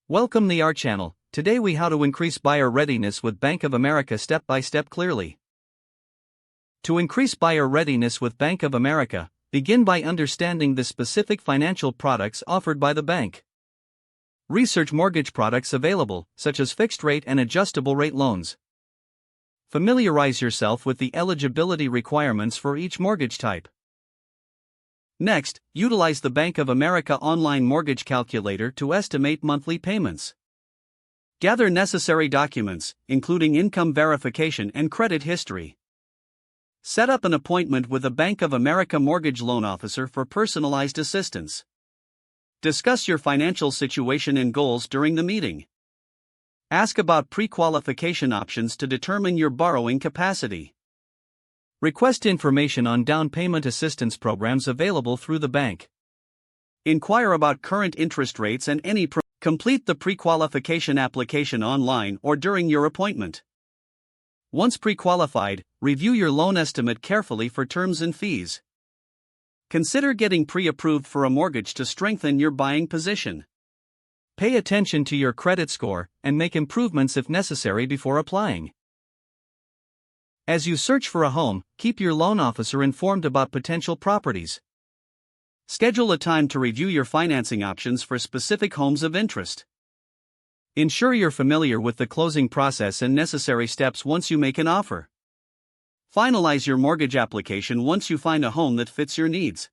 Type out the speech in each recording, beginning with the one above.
Welcome to our channel. Today we how to increase buyer readiness with Bank of America step by step clearly. To increase buyer readiness with Bank of America, begin by understanding the specific financial products offered by the bank. Research mortgage products available, such as fixed rate and adjustable rate loans. Familiarize yourself with the eligibility requirements for each mortgage type. Next, utilize the Bank of America online mortgage calculator to estimate monthly payments. Gather necessary documents, including income verification and credit history. Set up an appointment with a Bank of America mortgage loan officer for personalized assistance. Discuss your financial situation and goals during the meeting. Ask about pre-qualification options to determine your borrowing capacity. Request information on down payment assistance programs available through the bank. Inquire about current interest rates and complete the pre-qualification application online or during your appointment. Once pre-qualified, review your loan estimate carefully for terms and fees. Consider getting pre-approved for a mortgage to strengthen your buying position. Pay attention to your credit score and make improvements if necessary before applying. As you search for a home, keep your loan officer informed about potential properties. Schedule a time to review your financing options for specific homes of interest. Ensure you're familiar with the closing process and necessary steps once you make an offer. Finalize your mortgage application once you find a home that fits your needs.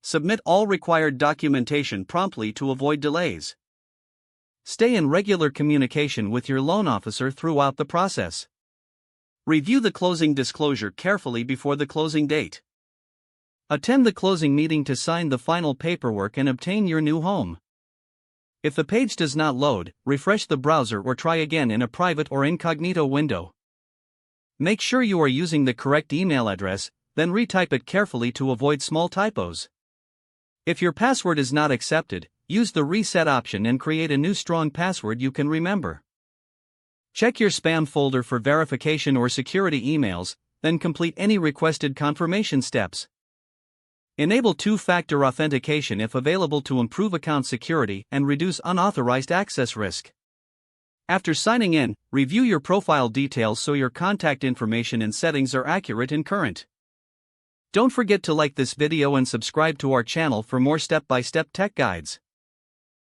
Submit all required documentation promptly to avoid delays. Stay in regular communication with your loan officer throughout the process. Review the closing disclosure carefully before the closing date. Attend the closing meeting to sign the final paperwork and obtain your new home. If the page does not load, refresh the browser or try again in a private or incognito window. Make sure you are using the correct email address, then retype it carefully to avoid small typos. If your password is not accepted, use the reset option and create a new strong password you can remember. Check your spam folder for verification or security emails, then complete any requested confirmation steps. Enable two-factor authentication if available to improve account security and reduce unauthorized access risk. After signing in, review your profile details so your contact information and settings are accurate and current. Don't forget to like this video and subscribe to our channel for more step-by-step tech guides.